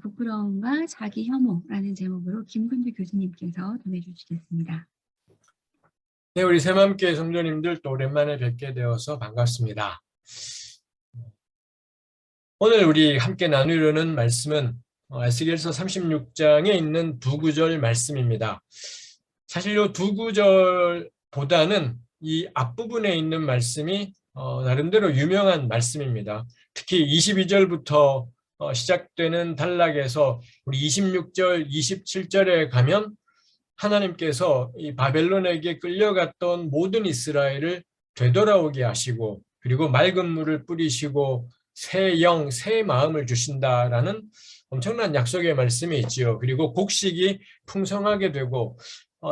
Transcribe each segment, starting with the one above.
부끄러움과 자기 혐오라는 제목으로 김근주 교수님께서 전해주시겠습니다. 네, 우리 새맘교회 성도님들 또 오랜만에 뵙게 되어서 반갑습니다. 오늘 우리 함께 나누려는 말씀은 에스겔서 36장에 있는 두 구절 말씀입니다. 사실 이 두 구절보다는 이 앞부분에 있는 말씀이 나름대로 유명한 말씀입니다. 특히 22절부터 시작되는 단락에서 우리 26절, 27절에 가면 하나님께서 이 바벨론에게 끌려갔던 모든 이스라엘을 되돌아오게 하시고, 그리고 맑은 물을 뿌리시고 새 영, 새 마음을 주신다라는 엄청난 약속의 말씀이 있지요. 그리고 곡식이 풍성하게 되고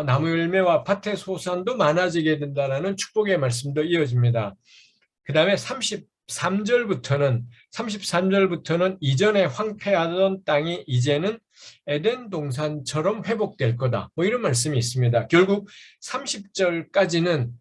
나무 열매와 밭의 소산도 많아지게 된다라는 축복의 말씀도 이어집니다. 그 다음에 33절부터는 이전에 황폐하던 땅이 이제는 에덴 동산처럼 회복될 거다. 뭐 이런 말씀이 있습니다. 결국 30절까지는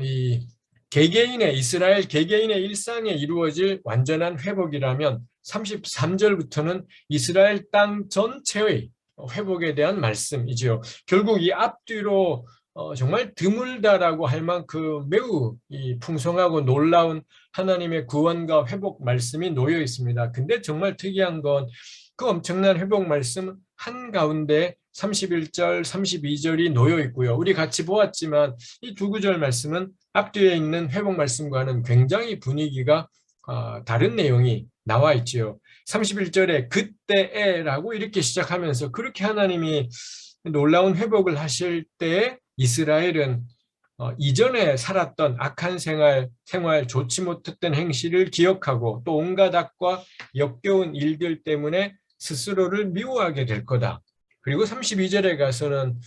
이 개개인의 이스라엘 개개인의 일상에 이루어질 완전한 회복이라면 33절부터는 이스라엘 땅 전체의 회복에 대한 말씀이지요. 결국 이 앞뒤로 정말 드물다라고 할 만큼 매우 이 풍성하고 놀라운 하나님의 구원과 회복 말씀이 놓여 있습니다. 근데 정말 특이한 건 그 엄청난 회복 말씀 한가운데 31절, 32절이 놓여 있고요. 우리 같이 보았지만 이 두 구절 말씀은 앞뒤에 있는 회복 말씀과는 굉장히 분위기가 다른 내용이 나와 있지요. 31절에 그때에라고 이렇게 시작하면서 그렇게 하나님이 놀라운 회복을 하실 때에 이스라엘은 이전에 살았던 악한 생활, 좋지 못했던 행실을 기억하고 또 온갖 악과 역겨운 일들 때문에 스스로를 미워하게 될 거다. 그리고 32절에 가서는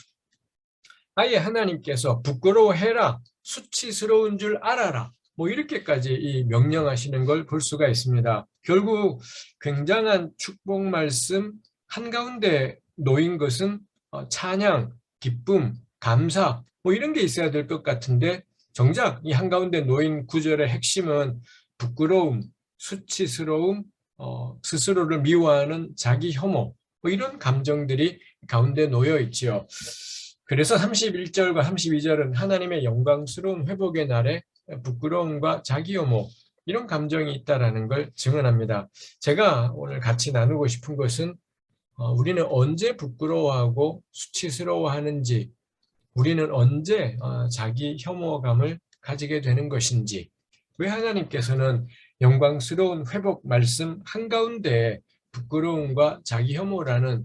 아예 하나님께서 부끄러워해라, 수치스러운 줄 알아라, 뭐 이렇게까지 명령하시는 걸 볼 수가 있습니다. 결국 굉장한 축복 말씀 한가운데 놓인 것은 찬양, 기쁨, 감사 뭐 이런 게 있어야 될 것 같은데 정작 이 한가운데 놓인 구절의 핵심은 부끄러움, 수치스러움, 스스로를 미워하는 자기 혐오 뭐 이런 감정들이 가운데 놓여 있지요. 그래서 31절과 32절은 하나님의 영광스러운 회복의 날에 부끄러움과 자기 혐오 이런 감정이 있다라는 걸 증언합니다. 제가 오늘 같이 나누고 싶은 것은 우리는 언제 부끄러워하고 수치스러워하는지, 우리는 언제 자기 혐오감을 가지게 되는 것인지, 왜 하나님께서는 영광스러운 회복 말씀 한가운데 부끄러움과 자기 혐오라는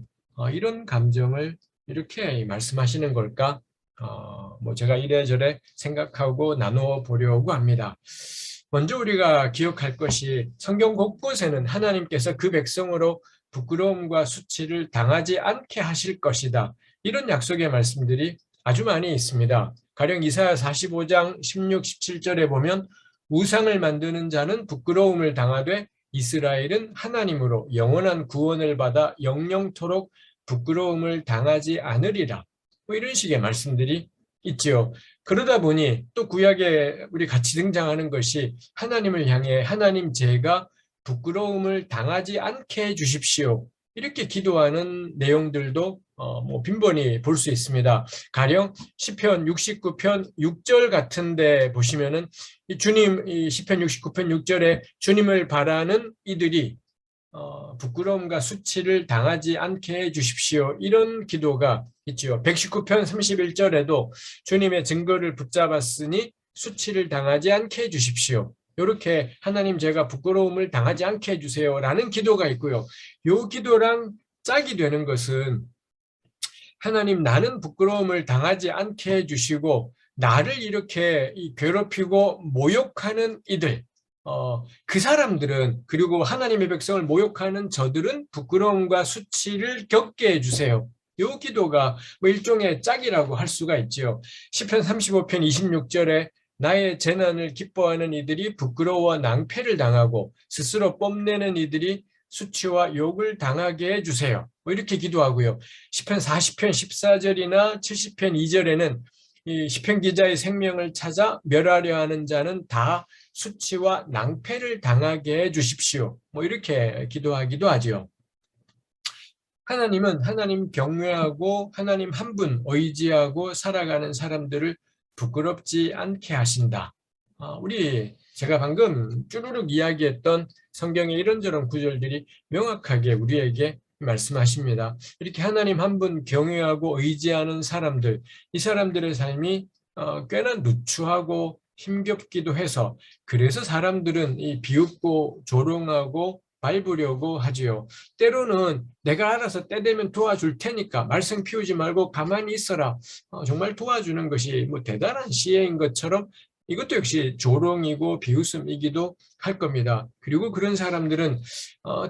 이런 감정을 이렇게 말씀하시는 걸까? 뭐 제가 이래저래 생각하고 나누어 보려고 합니다. 먼저 우리가 기억할 것이 성경 곳곳에는 하나님께서 그 백성으로 부끄러움과 수치를 당하지 않게 하실 것이다. 이런 약속의 말씀들이 아주 많이 있습니다. 가령 이사야 45장 16, 17절에 보면 우상을 만드는 자는 부끄러움을 당하되 이스라엘은 하나님으로 영원한 구원을 받아 영영토록 부끄러움을 당하지 않으리라. 뭐 이런 식의 말씀들이 있지요. 그러다 보니 또 구약에 우리 같이 등장하는 것이 하나님을 향해 하나님 제가 부끄러움을 당하지 않게 해주십시오. 이렇게 기도하는 내용들도 뭐 빈번히 볼 수 있습니다. 가령 시편 69편 6절 같은데 보시면은 이 주님, 이 시편 69편 6절에 주님을 바라는 이들이 부끄러움과 수치를 당하지 않게 해주십시오. 이런 기도가 있지요. 119편 31절에도 주님의 증거를 붙잡았으니 수치를 당하지 않게 해주십시오. 이렇게 하나님 제가 부끄러움을 당하지 않게 해주세요 라는 기도가 있고요. 이 기도랑 짝이 되는 것은 하나님 나는 부끄러움을 당하지 않게 해주시고 나를 이렇게 괴롭히고 모욕하는 이들, 그 사람들은, 그리고 하나님의 백성을 모욕하는 저들은 부끄러움과 수치를 겪게 해주세요. 이 기도가 뭐 일종의 짝이라고 할 수가 있지요. 시편 35편 26절에 나의 재난을 기뻐하는 이들이 부끄러워 낭패를 당하고 스스로 뽐내는 이들이 수치와 욕을 당하게 해주세요. 뭐 이렇게 기도하고요. 시편 40편 14절이나 70편 2절에는 이 시편 기자의 생명을 찾아 멸하려 하는 자는 다 수치와 낭패를 당하게 해 주십시오. 뭐 이렇게 기도하기도 하지요. 하나님은 하나님 경외하고 하나님 한 분 의지하고 살아가는 사람들을 부끄럽지 않게 하신다. 제가 방금 쭈루룩 이야기했던 성경의 이런저런 구절들이 명확하게 우리에게 말씀하십니다. 이렇게 하나님 한 분 경외하고 의지하는 사람들, 이 사람들의 삶이 꽤나 누추하고 힘겹기도 해서, 그래서 사람들은 이 비웃고 조롱하고 밟으려고 하지요. 때로는 내가 알아서 때 되면 도와줄 테니까 말썽 피우지 말고 가만히 있어라. 정말 도와주는 것이 뭐 대단한 시혜인 것처럼 이것도 역시 조롱이고 비웃음이기도 할 겁니다. 그리고 그런 사람들은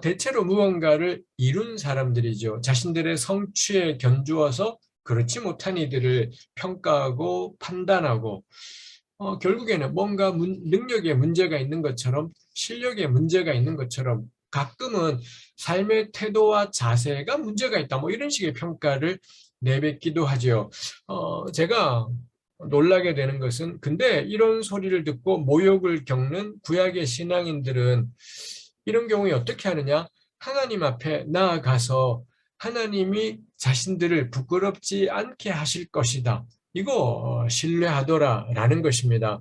대체로 무언가를 이룬 사람들이죠. 자신들의 성취에 견주어서 그렇지 못한 이들을 평가하고 판단하고, 결국에는 뭔가 능력에 문제가 있는 것처럼, 실력에 문제가 있는 것처럼, 가끔은 삶의 태도와 자세가 문제가 있다, 뭐 이런 식의 평가를 내뱉기도 하죠. 제가 놀라게 되는 것은, 근데 이런 소리를 듣고 모욕을 겪는 구약의 신앙인들은 이런 경우에 어떻게 하느냐? 하나님 앞에 나아가서 하나님이 자신들을 부끄럽지 않게 하실 것이다, 이거 신뢰하더라라는 것입니다.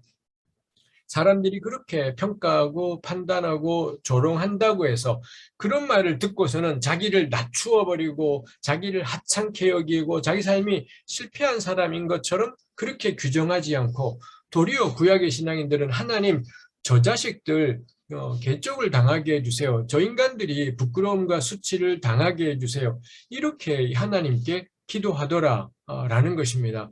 사람들이 그렇게 평가하고 판단하고 조롱한다고 해서 그런 말을 듣고서는 자기를 낮추어 버리고 자기를 하찮게 여기고 자기 삶이 실패한 사람인 것처럼 그렇게 규정하지 않고, 도리어 구약의 신앙인들은 하나님, 저 자식들 개쪽을 당하게 해주세요. 저 인간들이 부끄러움과 수치를 당하게 해주세요. 이렇게 하나님께 기도하더라라는 것입니다.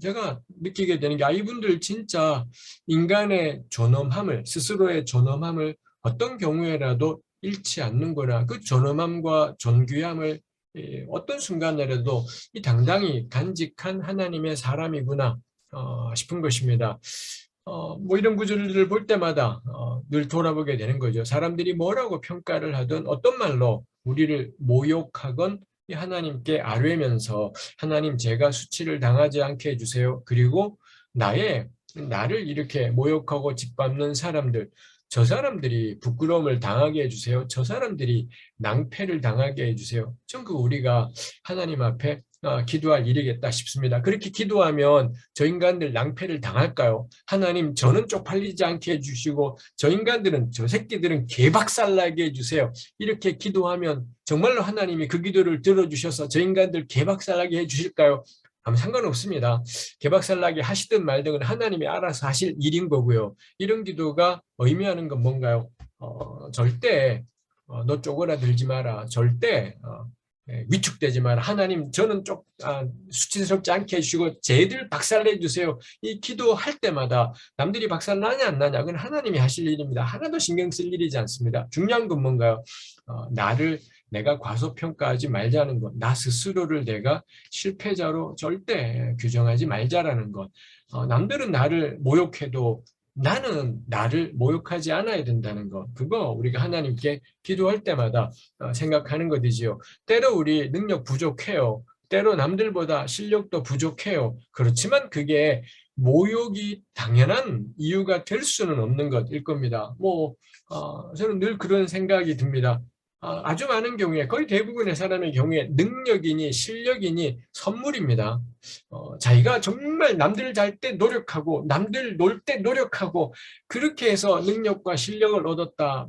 제가 느끼게 되는 게, 이분들 진짜 인간의 존엄함을, 스스로의 존엄함을 어떤 경우에라도 잃지 않는구나. 그 존엄함과 존귀함을 어떤 순간에라도 이 당당히 간직한 하나님의 사람이구나 싶은 것입니다. 뭐 이런 구절들을 볼 때마다 늘 돌아보게 되는 거죠. 사람들이 뭐라고 평가를 하든 어떤 말로 우리를 모욕하건 이 하나님께 아뢰면서, 하나님, 제가 수치를 당하지 않게 해주세요. 그리고 나를 이렇게 모욕하고 짓밟는 사람들, 저 사람들이 부끄러움을 당하게 해주세요. 저 사람들이 낭패를 당하게 해주세요. 전그 우리가 하나님 앞에 기도할 일이겠다 싶습니다. 그렇게 기도하면 저 인간들 낭패를 당할까요? 하나님, 저는 쪽팔리지 않게 해주시고 저 인간들은, 저 새끼들은 개박살나게 해주세요. 이렇게 기도하면 정말로 하나님이 그 기도를 들어주셔서 저 인간들 개박살나게 해주실까요? 아무 상관없습니다. 개박살나게 하시든 말든 하나님이 알아서 하실 일인 거고요. 이런 기도가 의미하는 건 뭔가요? 절대 너 쪼그라들지 마라. 절대 위축되지 마라. 하나님, 저는 수치스럽지 않게 해주시고 쟤들 박살내 주세요. 이 기도할 때마다 남들이 박살나냐 안 나냐, 그건 하나님이 하실 일입니다. 하나도 신경 쓸 일이지 않습니다. 중요한 건 뭔가요? 내가 과소평가하지 말자는 것, 나 스스로를 내가 실패자로 절대 규정하지 말자라는 것, 남들은 나를 모욕해도 나는 나를 모욕하지 않아야 된다는 것, 그거 우리가 하나님께 기도할 때마다 생각하는 것이지요. 때로 우리 능력 부족해요. 때로 남들보다 실력도 부족해요. 그렇지만 그게 모욕이 당연한 이유가 될 수는 없는 것일 겁니다. 저는 늘 그런 생각이 듭니다. 아주 많은 경우에, 거의 대부분의 사람의 경우에 능력이니 실력이니 선물입니다. 자기가 정말 남들 잘 때 노력하고 남들 놀 때 노력하고 그렇게 해서 능력과 실력을 얻었다.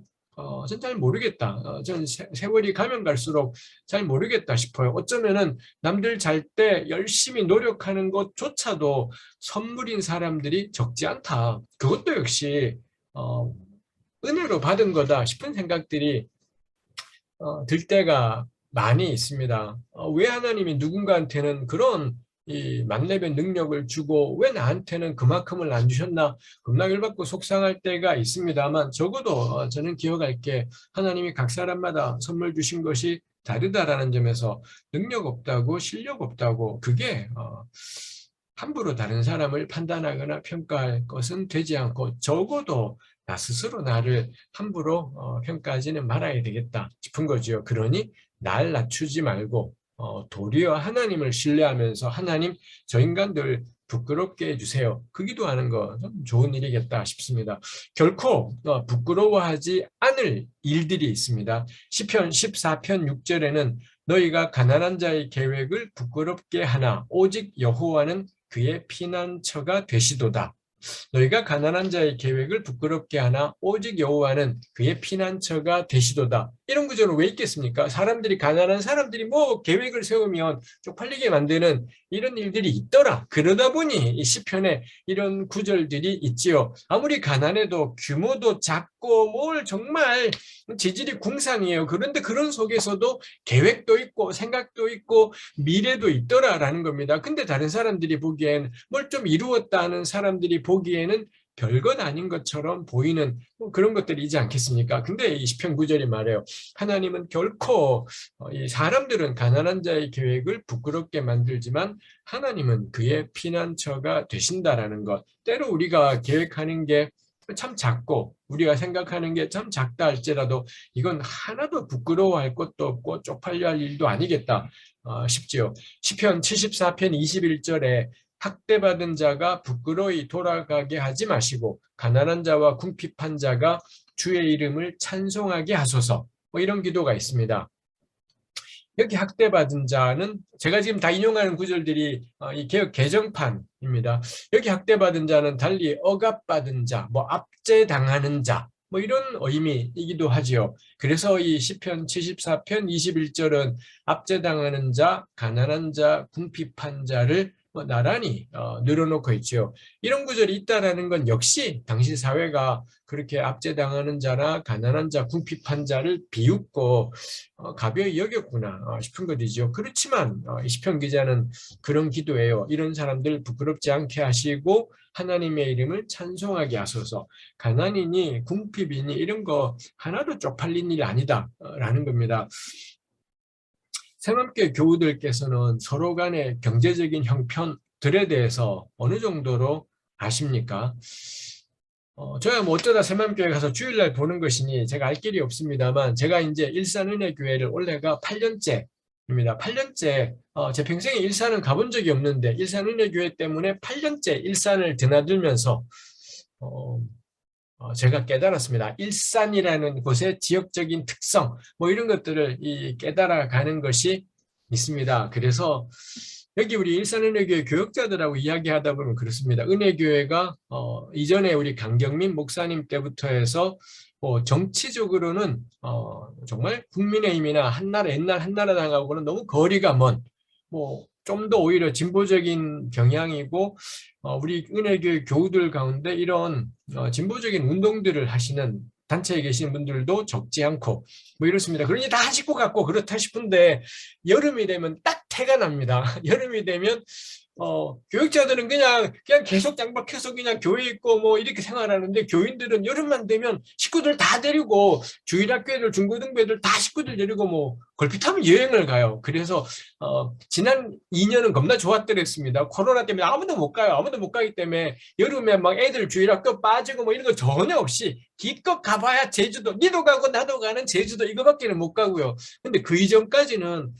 전 잘 모르겠다. 전 세월이 가면 갈수록 잘 모르겠다 싶어요. 어쩌면은 남들 잘 때 열심히 노력하는 것조차도 선물인 사람들이 적지 않다. 그것도 역시 은혜로 받은 거다 싶은 생각들이 들 때가 많이 있습니다. 왜 하나님이 누군가한테는 그런 이 만렙의 능력을 주고 왜 나한테는 그만큼을 안 주셨나, 겁나 열받고 속상할 때가 있습니다만, 적어도 저는 기억할 게, 하나님이 각 사람마다 선물 주신 것이 다르다라는 점에서 능력 없다고 실력 없다고 그게 함부로 다른 사람을 판단하거나 평가할 것은 되지 않고, 적어도 나 스스로 나를 함부로 평가하지는 말아야 되겠다 싶은 거지요. 그러니 날 낮추지 말고 도리어 하나님을 신뢰하면서, 하나님, 저 인간들 부끄럽게 해주세요, 그 기도하는 거 좋은 일이겠다 싶습니다. 결코 부끄러워하지 않을 일들이 있습니다. 시편 14편 6절에는 너희가 가난한 자의 계획을 부끄럽게 하나 오직 여호와는 그의 피난처가 되시도다. 너희가 가난한 자의 계획을 부끄럽게 하나 오직 여호와는 그의 피난처가 되시도다. 이런 구절은 왜 있겠습니까? 사람들이 가난한 사람들이 뭐 계획을 세우면 쪽팔리게 만드는 이런 일들이 있더라. 그러다 보니 이 시편에 이런 구절들이 있지요. 아무리 가난해도 규모도 작고 뭘 정말 지질이 궁상이에요. 그런데 그런 속에서도 계획도 있고 생각도 있고 미래도 있더라라는 겁니다. 근데 다른 사람들이 보기엔 뭘 좀 이루었다는 사람들이 보기에는 별것 아닌 것처럼 보이는 그런 것들이지 않겠습니까? 근데 이 시편 9절이 말해요. 하나님은 결코 이 사람들은 가난한 자의 계획을 부끄럽게 만들지만 하나님은 그의 피난처가 되신다라는 것. 때로 우리가 계획하는 게 참 작고 우리가 생각하는 게 참 작다 할지라도 이건 하나도 부끄러워할 것도 없고 쪽팔려 할 일도 아니겠다 싶지요. 시편 74편 21절에 학대받은 자가 부끄러이 돌아가게 하지 마시고 가난한 자와 궁핍한 자가 주의 이름을 찬송하게 하소서. 뭐 이런 기도가 있습니다. 여기 학대받은 자는 제가 지금 다 인용하는 구절들이 이 개역 개정판입니다. 여기 학대받은 자는 달리 억압받은 자, 뭐 압제당하는 자, 뭐 이런 의미이기도 하지요. 그래서 이 시편 74편 21절은 압제당하는 자, 가난한 자, 궁핍한 자를 나란히 늘어놓고 있죠. 이런 구절이 있다라는 건 역시 당시 사회가 그렇게 압제당하는 자나 가난한 자, 궁핍한 자를 비웃고 가벼이 여겼구나 싶은 것이죠. 그렇지만 이 시편 기자는 그런 기도예요. 이런 사람들 부끄럽지 않게 하시고 하나님의 이름을 찬송하게 하소서. 가난이니 궁핍이니 이런 거 하나도 쪽팔린 일 아니다라는 겁니다. 새맘교회 교우들께서는 서로 간의 경제적인 형편들에 대해서 어느 정도로 아십니까? 저야 뭐 어쩌다 새맘교회 가서 주일날 보는 것이니 제가 알 길이 없습니다만 제가 이제 일산은혜교회를 올해가 8년째입니다. 8년째 제 평생에 일산은 가본 적이 없는데 일산은혜교회 때문에 8년째 일산을 드나들면서 제가 깨달았습니다. 일산이라는 곳의 지역적인 특성, 뭐 이런 것들을 깨달아가는 것이 있습니다. 그래서 여기 우리 일산은혜교회 교역자들하고 이야기하다 보면 그렇습니다. 은혜교회가 이전에 우리 강경민 목사님 때부터 해서 정치적으로는 정말 국민의힘이나 한나라 옛날 한나라당하고는 너무 거리가 먼 좀 더 오히려 진보적인 경향이고 우리 은혜교회 교우들 가운데 이런 진보적인 운동들을 하시는 단체에 계신 분들도 적지 않고 뭐 이렇습니다. 그러니 다 하실 것 같고 그렇다 싶은데 여름이 되면 딱 태가 납니다. 여름이 되면 교육자들은 그냥 계속 장박해서 그냥 교회 있고 뭐 이렇게 생활하는데 교인들은 여름만 되면 식구들 다 데리고 주일학교 애들 중고등부 애들 다 식구들 데리고 뭐 걸핏하면 여행을 가요. 그래서 지난 2년은 겁나 좋았더랬습니다. 코로나 때문에 아무도 못 가요. 아무도 못 가기 때문에 여름에 막 애들 주일학교 빠지고 뭐 이런 거 전혀 없이 기껏 가봐야 제주도 니도 가고 나도 가는 제주도 이거밖에는 못 가고요. 근데 그 이전까지는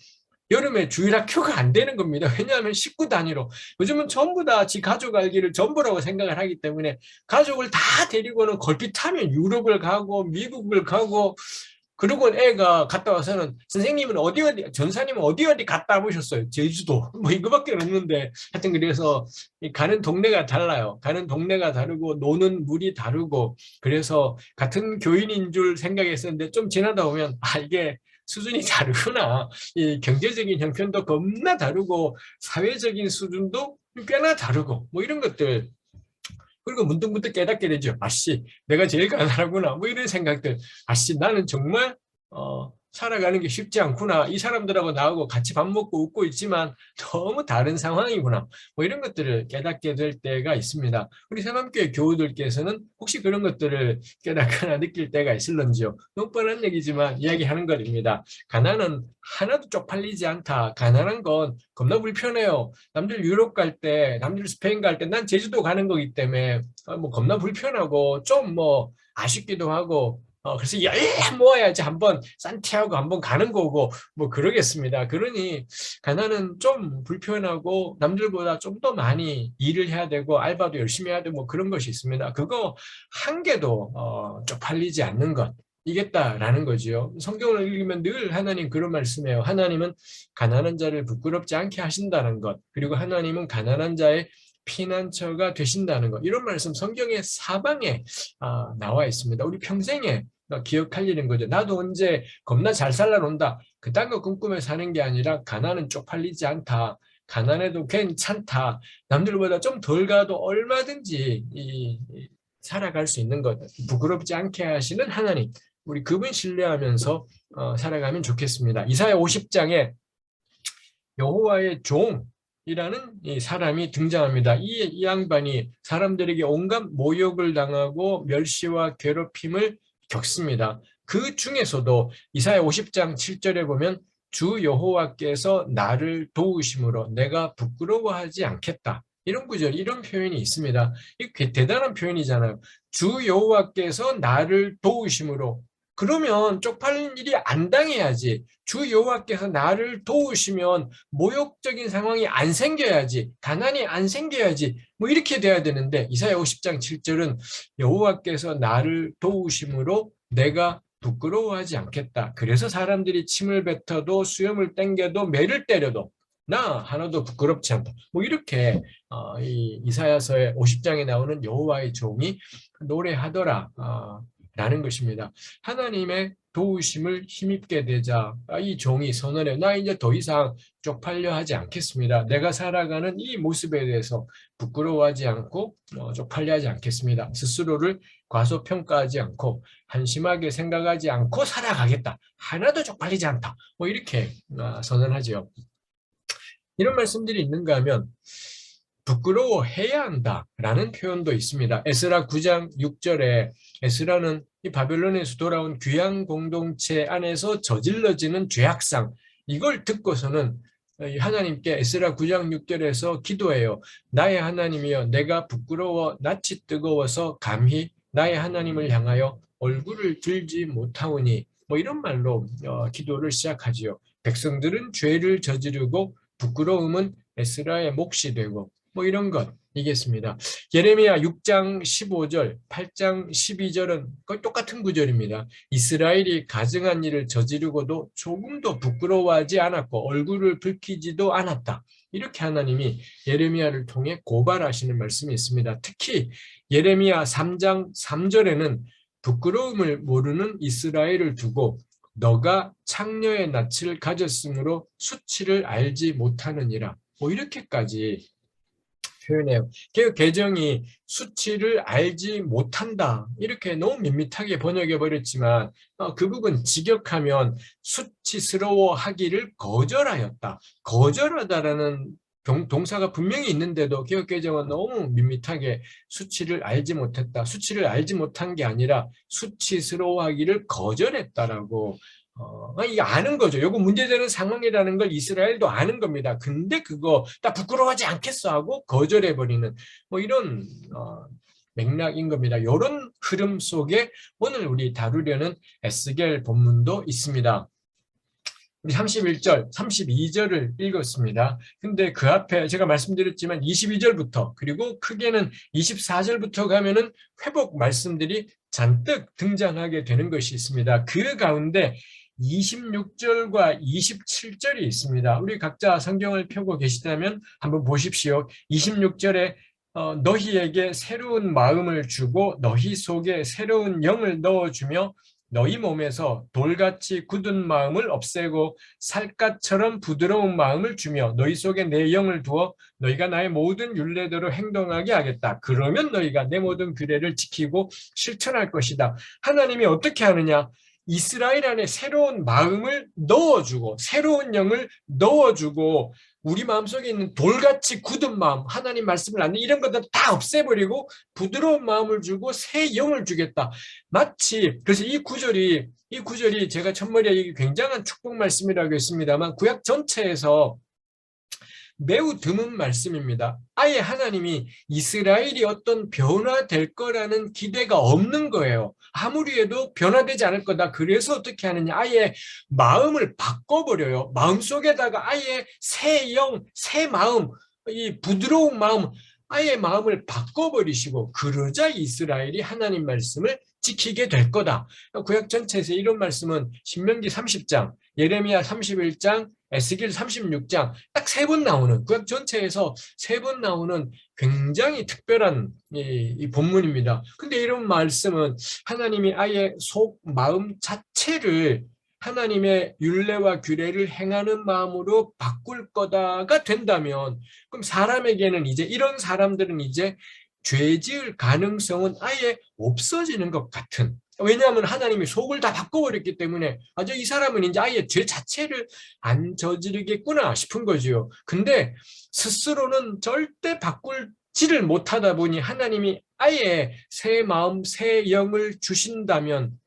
여름에 주일학교가 안 되는 겁니다. 왜냐하면 식구 단위로. 요즘은 전부 다 지 가족 알기를 전부라고 생각을 하기 때문에 가족을 다 데리고는 걸핏하면 유럽을 가고 미국을 가고 그리고 애가 갔다 와서는 선생님은 어디 전사님은 어디 갔다 와보셨어요? 제주도 뭐 이거밖에 없는데 하여튼 그래서 가는 동네가 달라요. 가는 동네가 다르고 노는 물이 다르고 그래서 같은 교인인 줄 생각했었는데 좀 지나다 보면 이게 수준이 다르구나. 이 경제적인 형편도 겁나 다르고 사회적인 수준도 꽤나 다르고 뭐 이런 것들 그리고 문득문득 깨닫게 되죠. 내가 제일 가난하구나. 뭐 이런 생각들. 나는 정말 살아가는 게 쉽지 않구나. 이 사람들하고 나하고 같이 밥 먹고 웃고 있지만 너무 다른 상황이구나. 뭐 이런 것들을 깨닫게 될 때가 있습니다. 우리 새맘교회 교우들께서는 혹시 그런 것들을 깨닫거나 느낄 때가 있을런지요? 너무 뻔한 얘기지만 이야기하는 것입니다. 가난은 하나도 쪽팔리지 않다. 가난한 건 겁나 불편해요. 남들 유럽 갈 때, 남들 스페인 갈 때 난 제주도 가는 거기 때문에 뭐 겁나 불편하고 좀 뭐 아쉽기도 하고 그래서 모아야지 한번 산티아고 한번 가는 거고 뭐 그러겠습니다. 그러니 가난은 좀 불편하고 남들보다 좀 더 많이 일을 해야 되고 알바도 열심히 해야 되고 뭐 그런 것이 있습니다. 그거 한 개도 쪽팔리지 않는 것. 이겠다라는 거지요. 성경을 읽으면 늘 하나님 그런 말씀이에요. 하나님은 가난한 자를 부끄럽지 않게 하신다는 것, 그리고 하나님은 가난한 자의 피난처가 되신다는 것, 이런 말씀 성경의 사방에 나와 있습니다. 우리 평생에 기억할 일인 거죠. 나도 언제 겁나 잘 살아논다, 그딴 거 꿈꾸며 사는 게 아니라 가난은 쪽팔리지 않다, 가난해도 괜찮다, 남들보다 좀 덜 가도 얼마든지 살아갈 수 있는 것, 부끄럽지 않게 하시는 하나님, 우리 그분 신뢰하면서 살아가면 좋겠습니다. 이사야 50장에 여호와의 종이라는 이 사람이 등장합니다. 이 양반이 사람들에게 온갖 모욕을 당하고 멸시와 괴롭힘을 겪습니다. 그 중에서도 이사야 50장 7절에 보면 주 여호와께서 나를 도우심으로 내가 부끄러워하지 않겠다, 이런 구절, 이런 표현이 있습니다. 이게 대단한 표현이잖아요. 주 여호와께서 나를 도우심으로. 그러면 쪽팔린 일이 안 당해야지. 주 여호와께서 나를 도우시면 모욕적인 상황이 안 생겨야지. 가난이 안 생겨야지. 뭐 이렇게 돼야 되는데 이사야 50장 7절은 여호와께서 나를 도우심으로 내가 부끄러워하지 않겠다. 그래서 사람들이 침을 뱉어도 수염을 땡겨도 매를 때려도 나 하나도 부끄럽지 않다. 뭐 이렇게 이 이사야서의 50장에 나오는 여호와의 종이 노래하더라 라는 것입니다. 하나님의 도우심을 힘입게 되자 이 종이 선언해, 나 이제 더 이상 쪽팔려 하지 않겠습니다. 내가 살아가는 이 모습에 대해서 부끄러워하지 않고 쪽팔려 하지 않겠습니다. 스스로를 과소평가하지 않고 한심하게 생각하지 않고 살아가겠다. 하나도 쪽팔리지 않다. 뭐 이렇게 선언하지요. 이런 말씀들이 있는가 하면 부끄러워해야 한다라는 표현도 있습니다. 에스라 9장 6절에 에스라는 이 바벨론에서 돌아온 귀양 공동체 안에서 저질러지는 죄악상, 이걸 듣고서는 하나님께 에스라 9장 6절에서 기도해요. 나의 하나님이여, 내가 부끄러워 낯이 뜨거워서 감히 나의 하나님을 향하여 얼굴을 들지 못하오니, 뭐 이런 말로 기도를 시작하지요. 백성들은 죄를 저지르고 부끄러움은 에스라의 몫이 되고, 뭐 이런 것이겠습니다. 예레미야 6장 15절, 8장 12절은 거의 똑같은 구절입니다. 이스라엘이 가증한 일을 저지르고도 조금도 부끄러워하지 않았고 얼굴을 붉히지도 않았다. 이렇게 하나님이 예레미야를 통해 고발하시는 말씀이 있습니다. 특히 예레미야 3장 3절에는 부끄러움을 모르는 이스라엘을 두고 너가 창녀의 낯을 가졌으므로 수치를 알지 못하느니라. 뭐 이렇게까지 표현해요. 개정이 수치를 알지 못한다, 이렇게 너무 밋밋하게 번역해 버렸지만 그 부분 직역하면 수치스러워하기를 거절하였다. 거절하다라는 동사가 분명히 있는데도 개혁개정은 너무 밋밋하게 수치를 알지 못했다, 수치를 알지 못한 게 아니라 수치스러워하기를 거절했다라고 이게 아는 거죠. 요거 문제되는 상황이라는 걸 이스라엘도 아는 겁니다. 근데 그거 나 부끄러워하지 않겠어 하고 거절해버리는 뭐 이런 맥락인 겁니다. 이런 흐름 속에 오늘 우리 다루려는 에스겔 본문도 있습니다. 우리 31절, 32절을 읽었습니다. 근데 그 앞에 제가 말씀드렸지만 22절부터 그리고 크게는 24절부터 가면은 회복 말씀들이 잔뜩 등장하게 되는 것이 있습니다. 그 가운데 26절과 27절이 있습니다. 우리 각자 성경을 펴고 계시다면 한번 보십시오. 26절에 너희에게 새로운 마음을 주고 너희 속에 새로운 영을 넣어주며 너희 몸에서 돌같이 굳은 마음을 없애고 살갗처럼 부드러운 마음을 주며 너희 속에 내 영을 두어 너희가 나의 모든 율례대로 행동하게 하겠다. 그러면 너희가 내 모든 규례를 지키고 실천할 것이다. 하나님이 어떻게 하느냐? 이스라엘 안에 새로운 마음을 넣어주고 새로운 영을 넣어주고 우리 마음속에 있는 돌같이 굳은 마음, 하나님 말씀을 안 듣는 이런 것들 다 없애버리고 부드러운 마음을 주고 새 영을 주겠다. 마치 그래서 이 구절이 제가 첫머리에 굉장한 축복 말씀이라고 했습니다만 구약 전체에서 매우 드문 말씀입니다. 아예 하나님이 이스라엘이 어떤 변화될 거라는 기대가 없는 거예요. 아무리 해도 변화되지 않을 거다. 그래서 어떻게 하느냐? 아예 마음을 바꿔버려요. 마음속에다가 아예 새 영, 새 마음, 이 부드러운 마음, 아예 마음을 바꿔버리시고 그러자 이스라엘이 하나님 말씀을 지키게 될 거다. 구약 전체에서 이런 말씀은 신명기 30장, 예레미야 31장, 에스겔 36장 딱 3번 나오는, 구약 전체에서 3번 나오는 굉장히 특별한 이 본문입니다. 근데 이런 말씀은 하나님이 아예 속 마음 자체를 하나님의 율례와 규례를 행하는 마음으로 바꿀 거다가 된다면, 그럼 사람에게는 이제, 이런 사람들은 이제 죄 지을 가능성은 아예 없어지는 것 같은, 왜냐하면 하나님이 속을 다 바꿔버렸기 때문에 이 사람은 이제 아예 죄 자체를 안 저지르겠구나 싶은 거지요. 근데 스스로는 절대 바꿀지를 못하다 보니 하나님이 아예 새 마음, 새 영을 주신다면,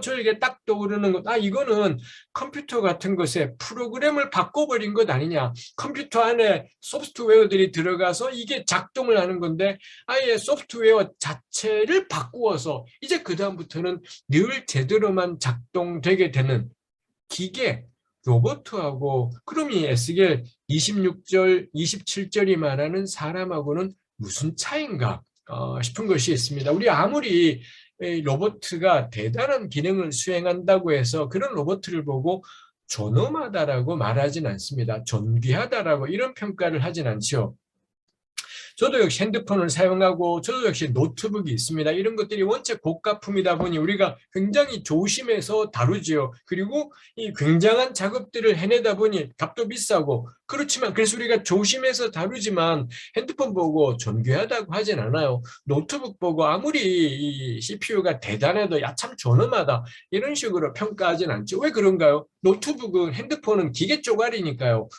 저에게 딱 떠오르는 것, 이거는 컴퓨터 같은 것에 프로그램을 바꿔버린 것 아니냐. 컴퓨터 안에 소프트웨어들이 들어가서 이게 작동을 하는 건데, 아예 소프트웨어 자체를 바꾸어서 이제 그다음부터는 늘 제대로만 작동되게 되는 기계, 로봇하고, 그럼 이 에스겔 26절, 27절이 말하는 사람하고는 무슨 차이인가 싶은 것이 있습니다. 우리 아무리 로봇가 대단한 기능을 수행한다고 해서 그런 로봇을 보고 존엄하다라고 말하진 않습니다. 존귀하다라고 이런 평가를 하진 않죠. 저도 역시 핸드폰을 사용하고 저도 역시 노트북이 있습니다. 이런 것들이 원체 고가품이다 보니 우리가 굉장히 조심해서 다루지요. 그리고 이 굉장한 작업들을 해내다 보니 값도 비싸고, 그렇지만 그래서 우리가 조심해서 다루지만 핸드폰 보고 존귀하다고 하진 않아요. 노트북 보고 아무리 이 CPU가 대단해도 야 참 존엄하다 이런 식으로 평가하진 않죠. 왜 그런가요? 노트북은, 핸드폰은 기계 쪼가리니까요.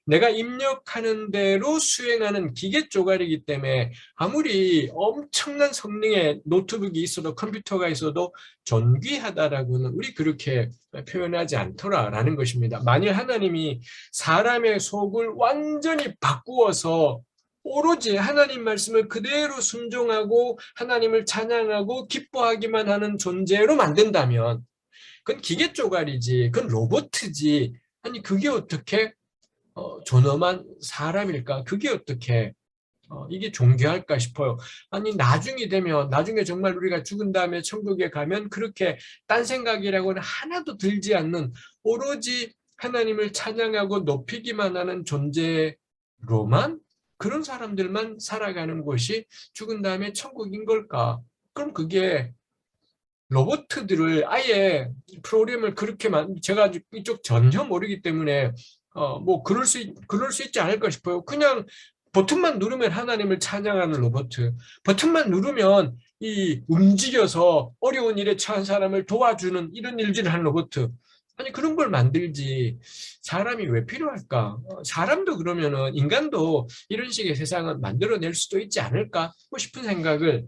내가 입력하는 대로 수행하는 기계 쪼가리이기 때문에 아무리 엄청난 성능의 노트북이 있어도, 컴퓨터가 있어도 존귀하다라고는 우리 그렇게 표현하지 않더라라는 것입니다. 만일 하나님이 사람의 속을 완전히 바꾸어서 오로지 하나님 말씀을 그대로 순종하고 하나님을 찬양하고 기뻐하기만 하는 존재로 만든다면 그건 기계 쪼가리지, 그건 로봇이지. 아니 그게 어떻게 존엄한 사람일까? 그게 어떻게 이게 존귀할까 싶어요. 아니 나중이 되면, 나중에 정말 우리가 죽은 다음에 천국에 가면 그렇게 딴 생각이라고는 하나도 들지 않는 오로지 하나님을 찬양하고 높이기만 하는 존재로만, 그런 사람들만 살아가는 곳이 죽은 다음에 천국인 걸까? 그럼 그게 로봇들을 아예 프로그램을 그렇게 제가 이쪽 전혀 모르기 때문에 뭐 그럴 수 있지 않을까 싶어요. 그냥 버튼만 누르면 하나님을 찬양하는 로봇, 버튼만 누르면 이 움직여서 어려운 일에 처한 사람을 도와주는 이런 일들을 하는 로봇, 아니 그런 걸 만들지 사람이 왜 필요할까? 사람도 그러면은, 인간도 이런 식의 세상을 만들어낼 수도 있지 않을까 싶은 생각을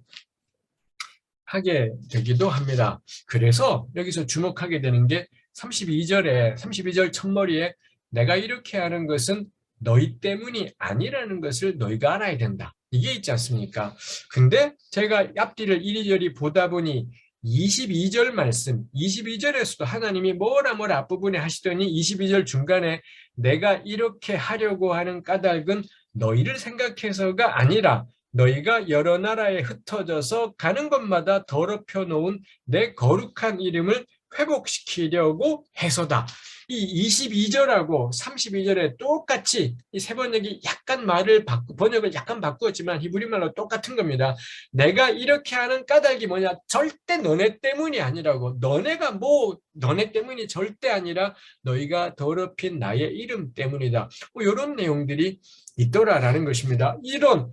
하게 되기도 합니다. 그래서 여기서 주목하게 되는 게 32절 첫머리에 내가 이렇게 하는 것은 너희 때문이 아니라는 것을 너희가 알아야 된다. 이게 있지 않습니까? 근데 제가 앞뒤를 이리저리 보다 보니 22절 말씀, 22절에서도 하나님이 뭐라 앞부분에 하시더니 22절 중간에 내가 이렇게 하려고 하는 까닭은 너희를 생각해서가 아니라 너희가 여러 나라에 흩어져서 가는 곳마다 더럽혀 놓은 내 거룩한 이름을 회복시키려고 해서다. 이 22절하고 32절에 똑같이 이 세 번역이 약간 번역을 약간 바꾸었지만 히브리말로 똑같은 겁니다. 내가 이렇게 하는 까닭이 뭐냐? 절대 너네 때문이 아니라고. 너네 때문이 절대 아니라 너희가 더럽힌 나의 이름 때문이다. 이런 내용들이 있더라라는 것입니다.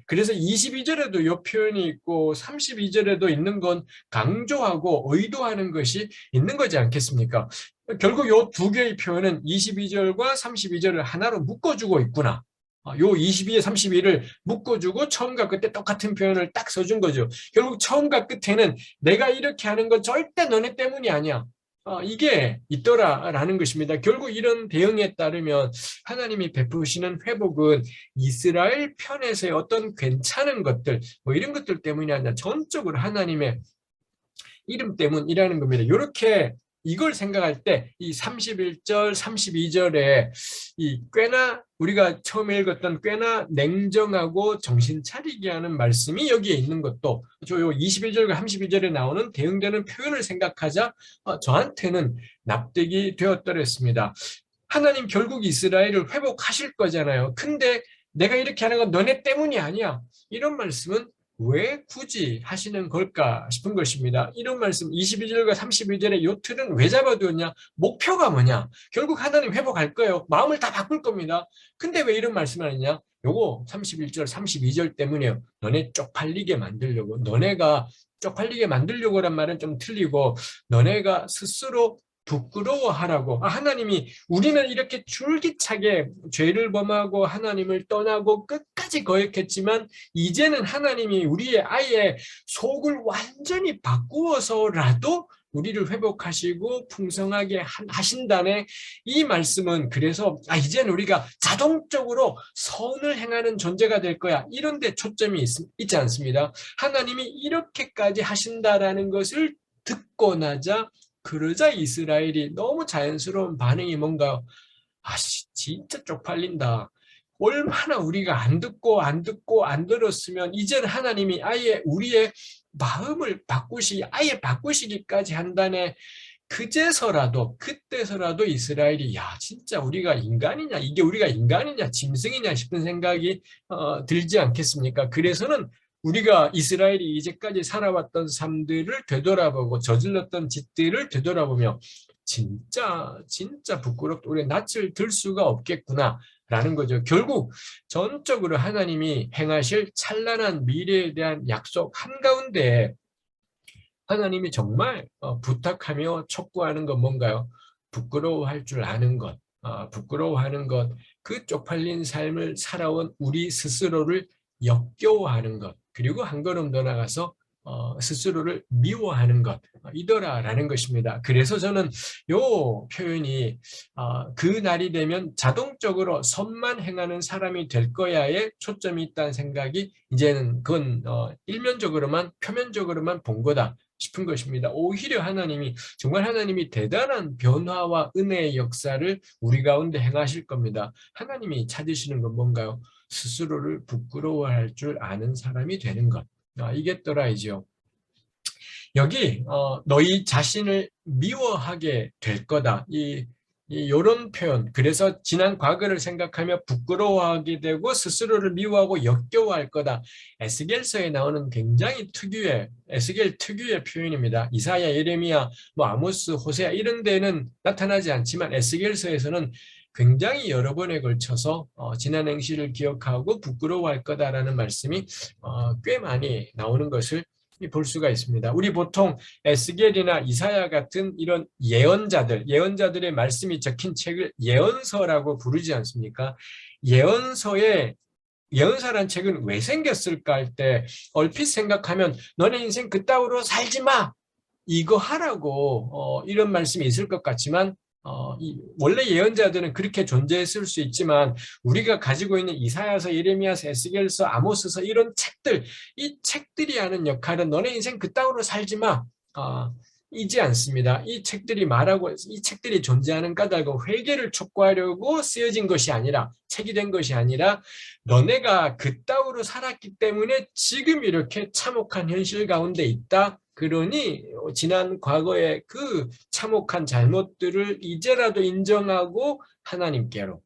그래서 22절에도 이 표현이 있고 32절에도 있는 건 강조하고 의도하는 것이 있는 거지 않겠습니까? 결국 이 두 개의 표현은 22절과 32절을 하나로 묶어주고 있구나. 요 22에 32를 묶어주고 처음과 끝에 똑같은 표현을 딱 써준 거죠. 결국 처음과 끝에는 내가 이렇게 하는 건 절대 너네 때문이 아니야. 이게 있더라라는 것입니다. 결국 이런 대응에 따르면 하나님이 베푸시는 회복은 이스라엘 편에서의 어떤 괜찮은 것들, 뭐 이런 것들 때문이 아니라 전적으로 하나님의 이름 때문이라는 겁니다. 이렇게 이걸 생각할 때 이 31절, 32절에 이 꽤나 우리가 처음에 읽었던 꽤나 냉정하고 정신 차리게 하는 말씀이 여기에 있는 것도 저 21절과 32절에 나오는 대응되는 표현을 생각하자 저한테는 납득이 되었더랬습니다. 하나님 결국 이스라엘을 회복하실 거잖아요. 근데 내가 이렇게 하는 건 너네 때문이 아니야. 이런 말씀은 왜 굳이 하시는 걸까 싶은 것입니다. 이런 말씀 22절과 32절의 요 틀은 왜 잡아두었냐? 목표가 뭐냐? 결국 하나님 회복할 거예요. 마음을 다 바꿀 겁니다. 근데 왜 이런 말씀을 하느냐? 요거 31절, 32절 때문에요. 너네 쪽팔리게 만들려고. 너네가 쪽팔리게 만들려고란 말은 좀 틀리고 너네가 스스로 부끄러워하라고. 하나님이 우리는 이렇게 줄기차게 죄를 범하고 하나님을 떠나고 끝까지 거역했지만 이제는 하나님이 우리의 아예 속을 완전히 바꾸어서라도 우리를 회복하시고 풍성하게 하신다네. 이 말씀은 그래서 이제는 우리가 자동적으로 선을 행하는 존재가 될 거야. 이런 데 초점이 있지 않습니다. 하나님이 이렇게까지 하신다라는 것을 듣고 나자 그러자 이스라엘이 너무 자연스러운 반응이 뭔가요? 진짜 쪽팔린다. 얼마나 우리가 안 듣고 안 들었으면 이제는 하나님이 아예 우리의 마음을 아예 바꾸시기까지 한다네. 그때서라도 이스라엘이 진짜 우리가 인간이냐, 이게 우리가 인간이냐, 짐승이냐 싶은 생각이 들지 않겠습니까? 그래서는 우리가 이스라엘이 이제까지 살아왔던 삶들을 되돌아보고 저질렀던 짓들을 되돌아보며 진짜 부끄럽다. 우리 낯을 들 수가 없겠구나라는 거죠. 결국 전적으로 하나님이 행하실 찬란한 미래에 대한 약속 한가운데 하나님이 정말 부탁하며 촉구하는 건 뭔가요? 부끄러워할 줄 아는 것, 부끄러워하는 것, 그 쪽팔린 삶을 살아온 우리 스스로를 역겨워하는 것, 그리고 한 걸음 더 나가서 스스로를 미워하는 것, 이더라라는 것입니다. 그래서 저는 요 표현이 그 날이 되면 자동적으로 선만 행하는 사람이 될 거야에 초점이 있다는 생각이 이제는 그건 일면적으로만 표면적으로만 본 거다 싶은 것입니다. 오히려 정말 하나님이 대단한 변화와 은혜의 역사를 우리 가운데 행하실 겁니다. 하나님이 찾으시는 건 뭔가요? 스스로를 부끄러워할 줄 아는 사람이 되는 것. 이게 또라이죠. 여기 너희 자신을 미워하게 될 거다. 이런 표현. 그래서 지난 과거를 생각하며 부끄러워하게 되고 스스로를 미워하고 역겨워할 거다. 에스겔서에 나오는 굉장히 에스겔 특유의 표현입니다. 이사야, 예레미야, 아모스, 호세아 이런 데는 나타나지 않지만 에스겔서에서는 굉장히 여러 번에 걸쳐서 지난 행실을 기억하고 부끄러워할 거다라는 말씀이 꽤 많이 나오는 것을 볼 수가 있습니다. 우리 보통 에스겔이나 이사야 같은 이런 예언자들의 말씀이 적힌 책을 예언서라고 부르지 않습니까? 예언서란 책은 왜 생겼을까 할 때 얼핏 생각하면 너네 인생 그따위로 살지 마! 이거 하라고 이런 말씀이 있을 것 같지만 원래 예언자들은 그렇게 존재했을 수 있지만 우리가 가지고 있는 이사야서, 예레미야서, 에스겔서, 아모스서 이런 책들, 이 책들이 하는 역할은 너네 인생 그따위로 살지 마. 이지 않습니다. 이 책들이 존재하는 까닭은 회개를 촉구하려고 쓰여진 것이 아니라, 책이 된 것이 아니라 너네가 그따위로 살았기 때문에 지금 이렇게 참혹한 현실 가운데 있다. 그러니 지난 과거의 그 참혹한 잘못들을 이제라도 인정하고 하나님께로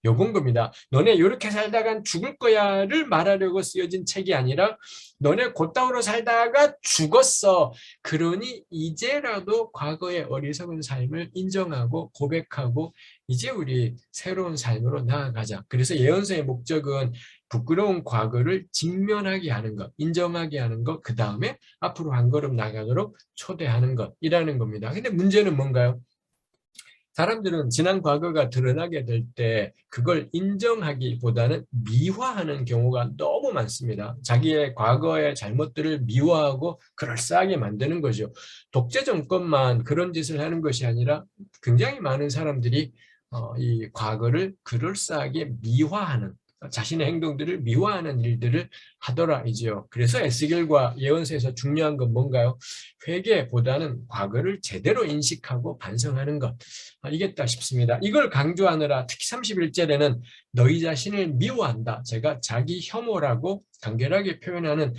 요건 겁니다. 너네 이렇게 살다간 죽을 거야를 말하려고 쓰여진 책이 아니라 너네 곧다우로 살다가 죽었어. 그러니 이제라도 과거의 어리석은 삶을 인정하고 고백하고 이제 우리 새로운 삶으로 나아가자. 그래서 예언서의 목적은 부끄러운 과거를 직면하게 하는 것, 인정하게 하는 것, 그 다음에 앞으로 한 걸음 나가도록 초대하는 것이라는 겁니다. 근데 문제는 뭔가요? 사람들은 지난 과거가 드러나게 될 때 그걸 인정하기보다는 미화하는 경우가 너무 많습니다. 자기의 과거의 잘못들을 미화하고 그럴싸하게 만드는 거죠. 독재 정권만 그런 짓을 하는 것이 아니라 굉장히 많은 사람들이 이 과거를 그럴싸하게 미화하는 자신의 행동들을 미워하는 일들을 하더라 이지요. 그래서 에스겔과 예언서에서 중요한 건 뭔가요? 회개보다는 과거를 제대로 인식하고 반성하는 것, 이겠다 싶습니다. 이걸 강조하느라 특히 31절에는 너희 자신을 미워한다. 제가 자기 혐오라고 간결하게 표현하는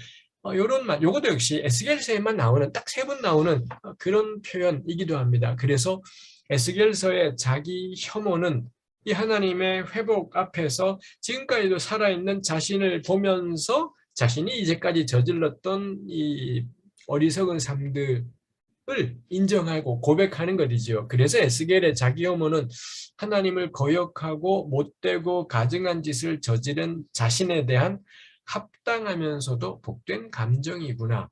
이런 말, 요것도 역시 에스겔서에만 나오는 딱 3번 나오는 그런 표현이기도 합니다. 그래서 에스겔서의 자기 혐오는 이 하나님의 회복 앞에서 지금까지도 살아있는 자신을 보면서 자신이 이제까지 저질렀던 이 어리석은 삶들을 인정하고 고백하는 것이죠. 그래서 에스겔의 자기 혐오는 하나님을 거역하고 못되고 가증한 짓을 저지른 자신에 대한 합당하면서도 복된 감정이구나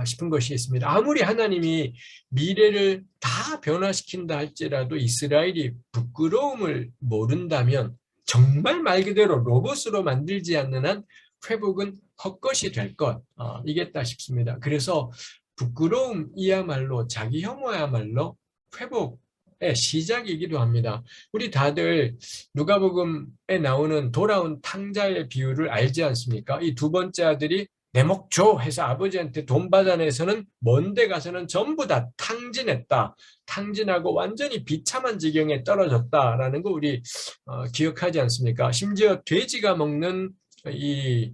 싶은 것이 있습니다. 아무리 하나님이 미래를 다 변화시킨다 할지라도 이스라엘이 부끄러움을 모른다면 정말 말 그대로 로봇으로 만들지 않는 한 회복은 헛것이 될 것, 이겠다 싶습니다. 그래서 부끄러움이야말로 자기 혐오야말로 회복의 시작이기도 합니다. 우리 다들 누가복음에 나오는 돌아온 탕자의 비유를 알지 않습니까? 이 두 번째 아들이 내 목 줘 해서 아버지한테 돈 받아내서는 먼데 가서는 전부 다 탕진했다. 탕진하고 완전히 비참한 지경에 떨어졌다라는 거 우리 기억하지 않습니까? 심지어 돼지가 먹는 이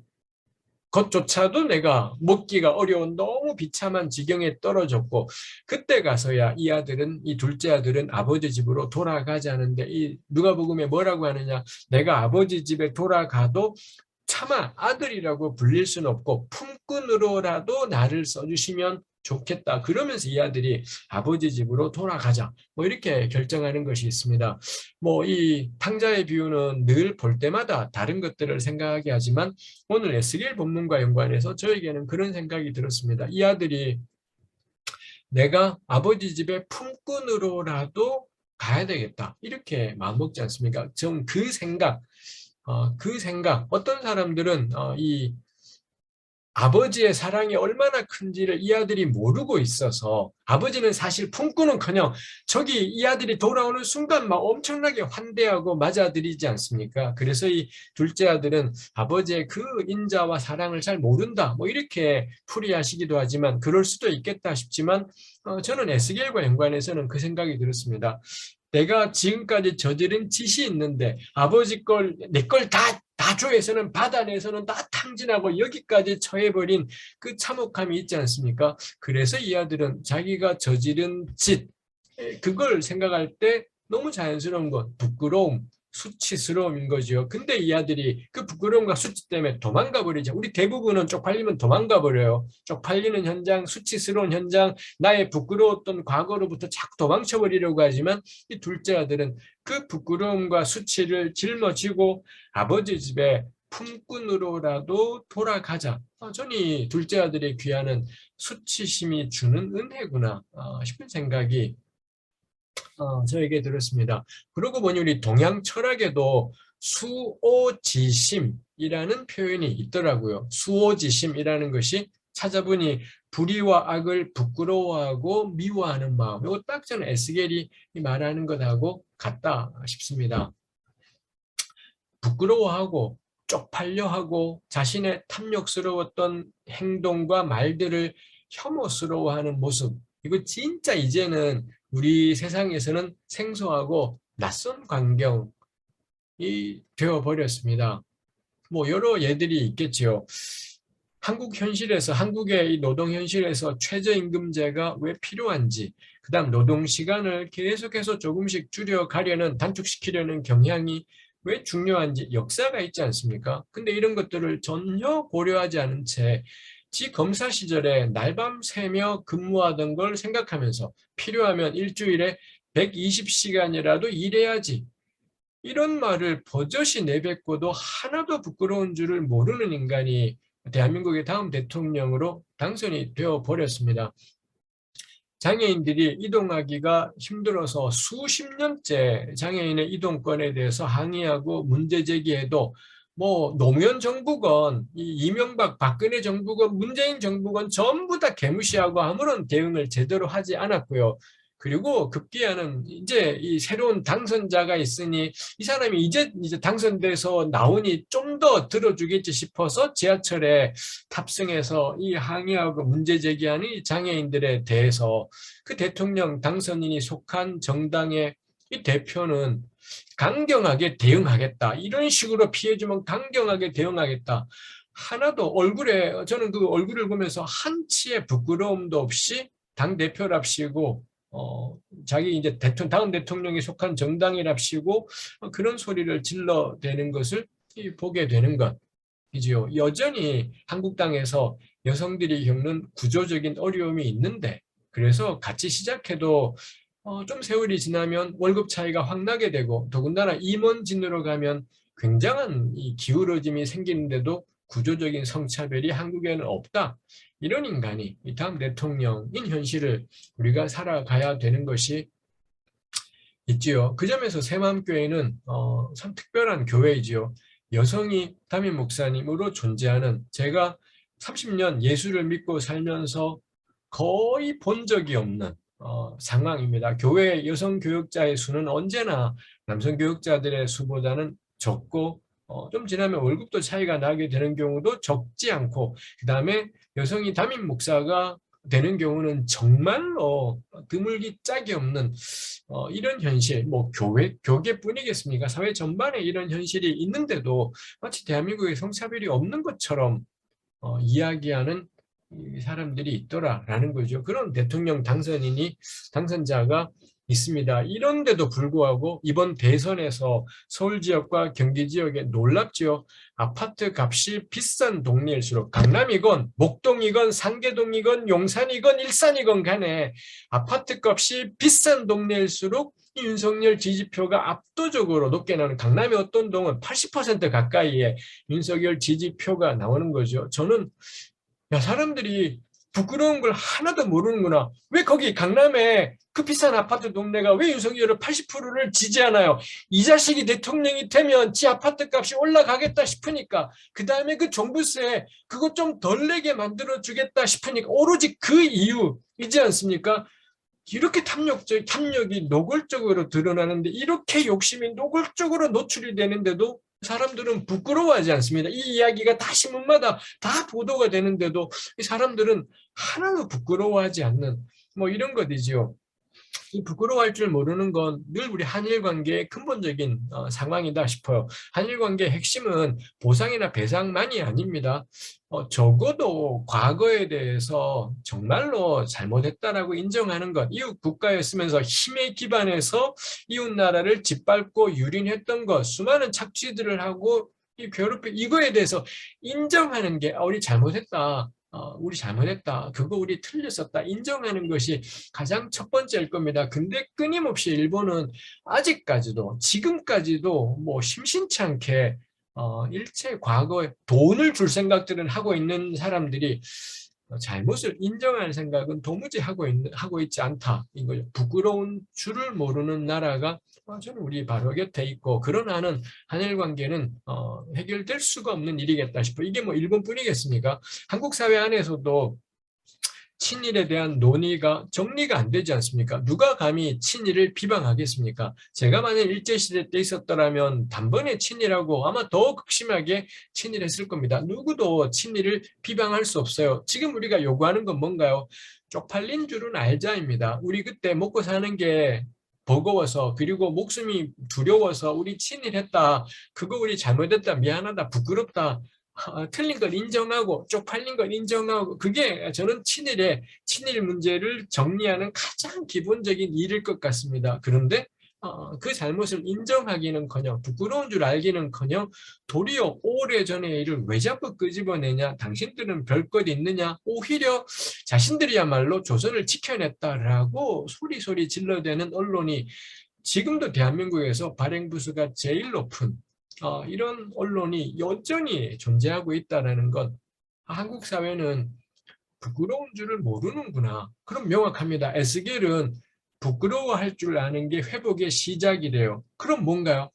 것조차도 내가 먹기가 어려운 너무 비참한 지경에 떨어졌고, 그때 가서야 이 둘째 아들은 아버지 집으로 돌아가자는데, 이 누가복음에 뭐라고 하느냐, 내가 아버지 집에 돌아가도 차마 아들이라고 불릴 수는 없고 품꾼으로라도 나를 써주시면 좋겠다. 그러면서 이 아들이 아버지 집으로 돌아가자. 이렇게 결정하는 것이 있습니다. 이 탕자의 비유는 늘 볼 때마다 다른 것들을 생각하게 하지만 오늘 에스겔 본문과 연관해서 저에게는 그런 생각이 들었습니다. 이 아들이 내가 아버지 집에 품꾼으로라도 가야 되겠다. 이렇게 마음먹지 않습니까? 좀 그 생각, 어떤 사람들은 이 아버지의 사랑이 얼마나 큰지를 이 아들이 모르고 있어서 아버지는 사실 품고는커녕 저기 이 아들이 돌아오는 순간 막 엄청나게 환대하고 맞아들이지 않습니까? 그래서 이 둘째 아들은 아버지의 그 인자와 사랑을 잘 모른다. 이렇게 풀이하시기도 하지만 그럴 수도 있겠다 싶지만 저는 에스겔과 연관해서는 그 생각이 들었습니다. 내가 지금까지 저지른 짓이 있는데 아버지 걸, 내 걸 다 줘에서는 받아내서는 다 탕진하고 여기까지 처해버린 그 참혹함이 있지 않습니까? 그래서 이 아들은 자기가 저지른 짓, 그걸 생각할 때 너무 자연스러운 것, 부끄러움, 수치스러움인 거죠. 근데 이 아들이 그 부끄러움과 수치 때문에 도망가 버리죠. 우리 대부분은 쪽팔리면 도망가 버려요. 쪽팔리는 현장, 수치스러운 현장, 나의 부끄러웠던 과거로부터 자꾸 도망쳐 버리려고 하지만 이 둘째 아들은 그 부끄러움과 수치를 짊어지고 아버지 집에 품꾼으로라도 돌아가자. 저는 이 둘째 아들의 귀하는 수치심이 주는 은혜구나 싶은 생각이 저에게 들었습니다. 그러고 보니 우리 동양 철학에도 수오지심이라는 표현이 있더라고요. 수오지심이라는 것이 찾아보니 불의와 악을 부끄러워하고 미워하는 마음. 이거 딱 저는 에스겔이 말하는 것하고 같다 싶습니다. 부끄러워하고 쪽팔려하고 자신의 탐욕스러웠던 행동과 말들을 혐오스러워하는 모습. 이거 진짜 이제는 우리 세상에서는 생소하고 낯선 광경이 되어버렸습니다. 여러 예들이 있겠지요. 한국 현실에서, 한국의 이 노동 현실에서 최저임금제가 왜 필요한지, 그 다음 노동시간을 계속해서 조금씩 줄여가려는, 단축시키려는 경향이 왜 중요한지 역사가 있지 않습니까? 근데 이런 것들을 전혀 고려하지 않은 채 지 검사 시절에 날밤 새며 근무하던 걸 생각하면서 필요하면 일주일에 120시간이라도 일해야지. 이런 말을 버젓이 내뱉고도 하나도 부끄러운 줄을 모르는 인간이 대한민국의 다음 대통령으로 당선이 되어버렸습니다. 장애인들이 이동하기가 힘들어서 수십 년째 장애인의 이동권에 대해서 항의하고 문제 제기해도 노무현 정부건, 이명박, 박근혜 정부건, 문재인 정부건 전부 다 개무시하고 아무런 대응을 제대로 하지 않았고요. 그리고 급기야는 이제 이 새로운 당선자가 있으니 이 사람이 이제 당선돼서 나오니 좀 더 들어주겠지 싶어서 지하철에 탑승해서 이 항의하고 문제 제기하는 이 장애인들에 대해서 그 대통령 당선인이 속한 정당의 이 대표는 강경하게 대응하겠다. 이런 식으로 피해주면 강경하게 대응하겠다. 하나도 얼굴에, 저는 그 얼굴을 보면서 한치의 부끄러움도 없이 당대표랍시고, 자기 이제 다음 대통령이 속한 정당이랍시고, 그런 소리를 질러대는 것을 보게 되는 것이지요. 여전히 한국당에서 여성들이 겪는 구조적인 어려움이 있는데, 그래서 같이 시작해도 좀 세월이 지나면 월급 차이가 확 나게 되고, 더군다나 임원진으로 가면 굉장한 이 기울어짐이 생기는데도 구조적인 성차별이 한국에는 없다. 이런 인간이 이 다음 대통령인 현실을 우리가 살아가야 되는 것이 있지요. 그 점에서 새마음교회는 참 특별한 교회이지요. 여성이 담임 목사님으로 존재하는, 제가 30년 예수를 믿고 살면서 거의 본 적이 없는 상황입니다. 교회 여성 교역자의 수는 언제나 남성 교역자들의 수보다는 적고, 좀 지나면 월급도 차이가 나게 되는 경우도 적지 않고, 그 다음에 여성이 담임 목사가 되는 경우는 정말로 드물기 짝이 없는 이런 현실, 뭐 교계뿐이겠습니까? 사회 전반에 이런 현실이 있는데도 마치 대한민국에 성차별이 없는 것처럼 이야기하는 이 사람들이 있더라라는 거죠. 그런 대통령 당선자가 있습니다. 이런데도 불구하고 이번 대선에서 서울 지역과 경기 지역에 놀랍지요. 아파트 값이 비싼 동네일수록, 강남이건 목동이건 상계동이건 용산이건 일산이건 간에 아파트 값이 비싼 동네일수록 윤석열 지지표가 압도적으로 높게 나오는, 강남의 어떤 동은 80% 가까이의 윤석열 지지표가 나오는 거죠. 저는 야, 사람들이 부끄러운 걸 하나도 모르는구나. 왜 거기 강남에 그 비싼 아파트 동네가 왜 윤석열을 80%를 지지하나요? 이 자식이 대통령이 되면 지 아파트 값이 올라가겠다 싶으니까, 그 다음에 그 종부세 그거 좀 덜 내게 만들어주겠다 싶으니까, 오로지 그 이유이지 않습니까? 이렇게 탐욕이 노골적으로 드러나는데, 이렇게 욕심이 노골적으로 노출이 되는데도 사람들은 부끄러워하지 않습니다. 이 이야기가 다 신문마다 다 보도가 되는데도 이 사람들은 하나도 부끄러워하지 않는 뭐 이런 것이지요. 이 부끄러워할 줄 모르는 건 늘 우리 한일 관계의 근본적인 상황이다 싶어요. 한일 관계의 핵심은 보상이나 배상만이 아닙니다. 적어도 과거에 대해서 정말로 잘못했다라고 인정하는 것, 이웃 국가였으면서 힘에 기반해서 이웃 나라를 짓밟고 유린했던 것, 수많은 착취들을 하고 이 괴롭힘, 이거에 대해서 인정하는 게 우리 잘못했다. 우리 잘못했다. 그거 우리 틀렸었다. 인정하는 것이 가장 첫 번째일 겁니다. 근데 끊임없이 일본은 아직까지도, 지금까지도 뭐 심심치 않게 일체 과거에 돈을 줄 생각들은 하고 있는 사람들이 잘못을 인정할 생각은 도무지 하고 있지 않다. 이거죠. 부끄러운 줄을 모르는 나라가 저는 우리 바로 곁에 있고, 그러나는 한일 관계는 해결될 수가 없는 일이겠다 싶어. 이게 뭐 일본뿐이겠습니까? 한국 사회 안에서도 친일에 대한 논의가 정리가 안 되지 않습니까? 누가 감히 친일을 비방하겠습니까? 제가 만약 일제시대 때 있었더라면 단번에 친일하고 아마 더 극심하게 친일했을 겁니다. 누구도 친일을 비방할 수 없어요. 지금 우리가 요구하는 건 뭔가요? 쪽팔린 줄은 알자입니다. 우리 그때 먹고 사는 게 버거워서, 그리고 목숨이 두려워서 우리 친일했다. 그거 우리 잘못했다. 미안하다. 부끄럽다. 틀린 걸 인정하고 쪽팔린 걸 인정하고, 그게 저는 친일 문제를 정리하는 가장 기본적인 일일 것 같습니다. 그런데 그 잘못을 인정하기는커녕, 부끄러운 줄 알기는커녕 도리어 오래전의 일을 왜 자꾸 끄집어내냐, 당신들은 별것 있느냐, 오히려 자신들이야말로 조선을 지켜냈다라고 소리소리 질러대는 언론이 지금도 대한민국에서 발행부수가 제일 높은 이런 언론이 여전히 존재하고 있다는 것, 한국 사회는 부끄러운 줄을 모르는구나. 그럼 명확합니다. 에스겔은 부끄러워할 줄 아는 게 회복의 시작이래요. 그럼 뭔가요?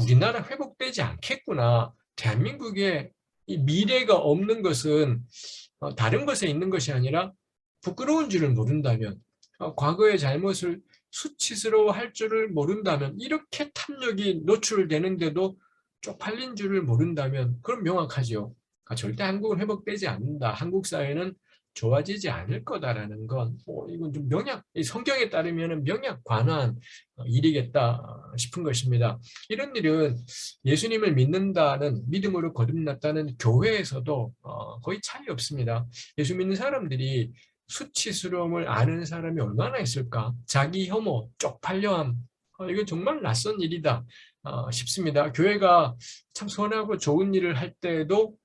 우리나라 회복되지 않겠구나. 대한민국의 이 미래가 없는 것은 다른 것에 있는 것이 아니라 부끄러운 줄을 모른다면, 과거의 잘못을 수치스러워할 줄을 모른다면, 이렇게 탐욕이 노출되는데도 쪽팔린 줄을 모른다면 그럼 명확하죠. 절대 한국은 회복되지 않는다. 한국 사회는 좋아지지 않을 거다라는 건 이건 좀 성경에 따르면 명약관한 일이겠다 싶은 것입니다. 이런 일은 예수님을 믿는다는, 믿음으로 거듭났다는 교회에서도 거의 차이 없습니다. 예수 믿는 사람들이 수치스러움을 아는 사람이 얼마나 있을까? 자기 혐오, 쪽팔려함, 이거 정말 낯선 일이다 싶습니다. 교회가 참 선하고 좋은 일을 할 때도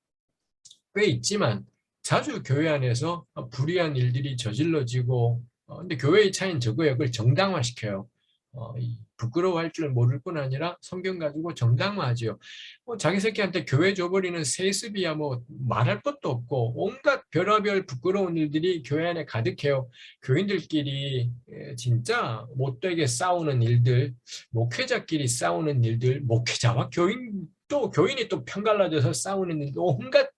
꽤 있지만 자주 교회 안에서 불의한 일들이 저질러지고, 근데 교회의 차이는 저거예요. 그걸 정당화시켜요. 부끄러워할 줄 모를 뿐 아니라 성경 가지고 정당화하지요. 자기 새끼한테 교회 줘버리는 세습이야 뭐 말할 것도 없고, 온갖 별의별 부끄러운 일들이 교회 안에 가득해요. 교인들끼리 진짜 못되게 싸우는 일들, 목회자끼리 싸우는 일들, 목회자와 교인이 또 편갈라져서 싸우는 일들, 온갖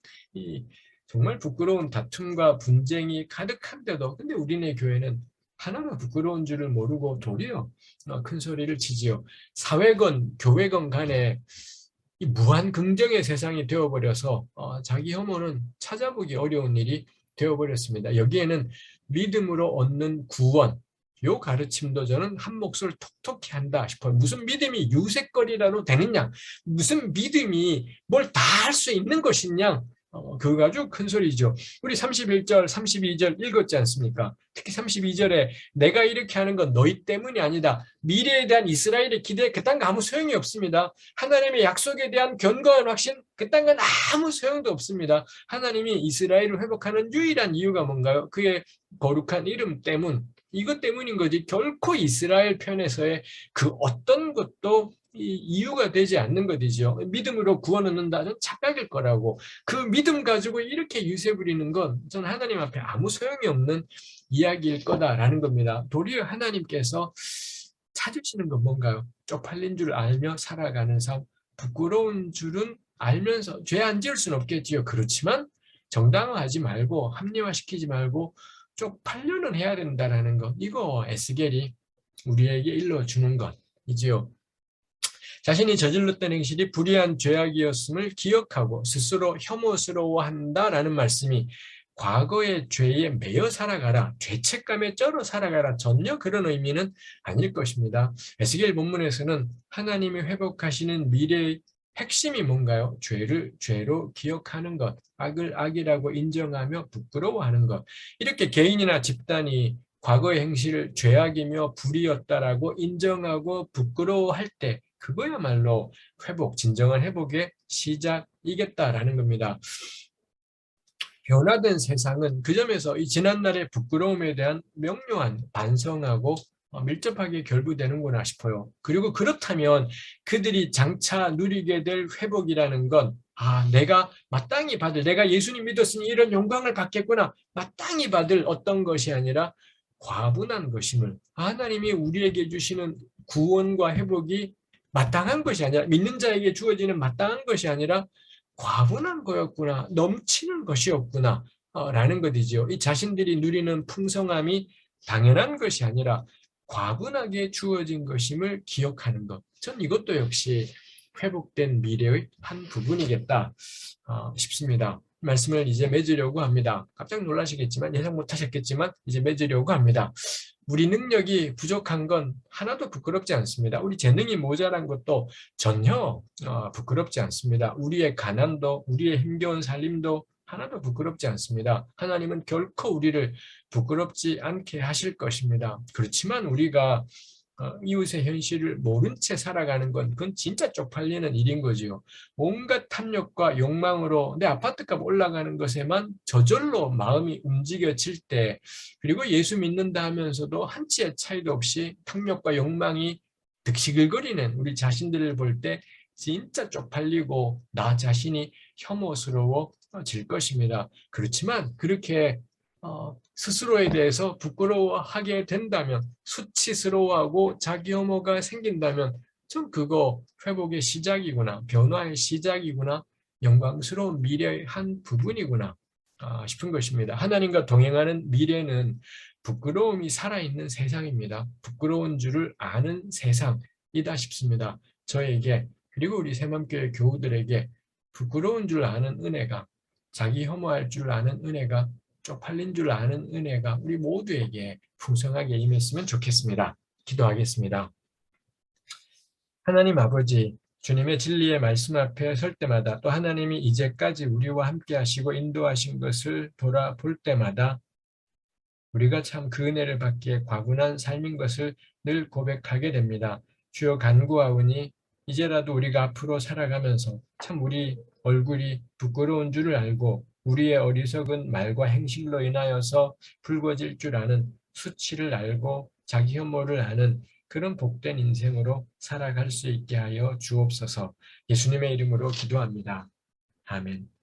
정말 부끄러운 다툼과 분쟁이 가득한데도, 근데 우리네 교회는 하나도 부끄러운 줄을 모르고 도리어 큰 소리를 치지요. 사회건 교회건 간에 이 무한 긍정의 세상이 되어버려서 자기 혐오는 찾아보기 어려운 일이 되어버렸습니다. 여기에는 믿음으로 얻는 구원, 요 가르침도 저는 한 몫을 톡톡히 한다 싶어요. 무슨 믿음이 유색거리라도 되느냐, 무슨 믿음이 뭘 다 할 수 있는 것이냐, 그거 아주 큰 소리죠. 우리 31절, 32절 읽었지 않습니까? 특히 32절에 내가 이렇게 하는 건 너희 때문이 아니다. 미래에 대한 이스라엘의 기대, 그딴 거 아무 소용이 없습니다. 하나님의 약속에 대한 견고한 확신, 그딴 건 아무 소용도 없습니다. 하나님이 이스라엘을 회복하는 유일한 이유가 뭔가요? 그의 거룩한 이름 때문, 이것 때문인 거지. 결코 이스라엘 편에서의 그 어떤 것도 이유가 되지 않는 것이죠. 믿음으로 구원 얻는다는 착각일 거라고. 그 믿음 가지고 이렇게 유세 부리는 건 저는 하나님 앞에 아무 소용이 없는 이야기일 거다라는 겁니다. 도리어 하나님께서 찾으시는 건 뭔가요? 쪽팔린 줄 알며 살아가는 삶, 부끄러운 줄은 알면서 죄 안 지을 수는 없겠지요. 그렇지만 정당화하지 말고, 합리화시키지 말고 쪽팔려는 해야 된다라는 것, 이거 에스겔이 우리에게 일러주는 것이지요. 자신이 저질렀던 행실이 불의한 죄악이었음을 기억하고 스스로 혐오스러워한다라는 말씀이 과거의 죄에 매여 살아가라, 죄책감에 쩔어 살아가라, 전혀 그런 의미는 아닐 것입니다. 에스겔 본문에서는 하나님이 회복하시는 미래의 핵심이 뭔가요? 죄를 죄로 기억하는 것, 악을 악이라고 인정하며 부끄러워하는 것. 이렇게 개인이나 집단이 과거의 행실을 죄악이며 불의였다라고 인정하고 부끄러워할 때, 그거야말로 회복, 진정한 회복의 시작이겠다라는 겁니다. 변화된 세상은 그 점에서 이 지난날의 부끄러움에 대한 명료한 반성하고 밀접하게 결부되는구나 싶어요. 그리고 그렇다면 그들이 장차 누리게 될 회복이라는 건, 내가 마땅히 받을, 내가 예수님 믿었으니 이런 영광을 받겠구나, 마땅히 받을 어떤 것이 아니라 과분한 것임을, 하나님이 우리에게 주시는 구원과 회복이 마땅한 것이 아니라, 믿는 자에게 주어지는 마땅한 것이 아니라 과분한 거였구나, 넘치는 것이었구나 라는 것이죠. 이 자신들이 누리는 풍성함이 당연한 것이 아니라 과분하게 주어진 것임을 기억하는 것. 전 이것도 역시 회복된 미래의 한 부분이겠다 싶습니다. 말씀을 이제 맺으려고 합니다. 깜짝 놀라시겠지만, 예상 못하셨겠지만 이제 맺으려고 합니다. 우리 능력이 부족한 건 하나도 부끄럽지 않습니다. 우리 재능이 모자란 것도 전혀 부끄럽지 않습니다. 우리의 가난도, 우리의 힘겨운 살림도 하나도 부끄럽지 않습니다. 하나님은 결코 우리를 부끄럽지 않게 하실 것입니다. 그렇지만 우리가 이웃의 현실을 모른 채 살아가는 건, 그건 진짜 쪽팔리는 일인 거지요. 온갖 탐욕과 욕망으로 내 아파트값 올라가는 것에만 저절로 마음이 움직여질 때, 그리고 예수 믿는다 하면서도 한치의 차이도 없이 탐욕과 욕망이 득시글거리는 우리 자신들을 볼 때 진짜 쪽팔리고 나 자신이 혐오스러워질 것입니다. 그렇지만 그렇게 스스로에 대해서 부끄러워하게 된다면, 수치스러워하고 자기 혐오가 생긴다면, 전 그거 회복의 시작이구나, 변화의 시작이구나, 영광스러운 미래의 한 부분이구나 싶은 것입니다. 하나님과 동행하는 미래는 부끄러움이 살아있는 세상입니다. 부끄러운 줄을 아는 세상이다 싶습니다. 저에게 그리고 우리 새맘교회 교우들에게 부끄러운 줄 아는 은혜가, 자기 혐오할 줄 아는 은혜가, 쪽팔린 줄 아는 은혜가 우리 모두에게 풍성하게 임했으면 좋겠습니다. 기도하겠습니다. 하나님 아버지, 주님의 진리의 말씀 앞에 설 때마다 또 하나님이 이제까지 우리와 함께 하시고 인도하신 것을 돌아볼 때마다 우리가 참 그 은혜를 받기에 과분한 삶인 것을 늘 고백하게 됩니다. 주여 간구하오니 이제라도 우리가 앞으로 살아가면서 참 우리 얼굴이 부끄러운 줄을 알고 우리의 어리석은 말과 행실로 인하여서 붉어질 줄 아는 수치를 알고 자기 혐오를 아는 그런 복된 인생으로 살아갈 수 있게 하여 주옵소서. 예수님의 이름으로 기도합니다. 아멘.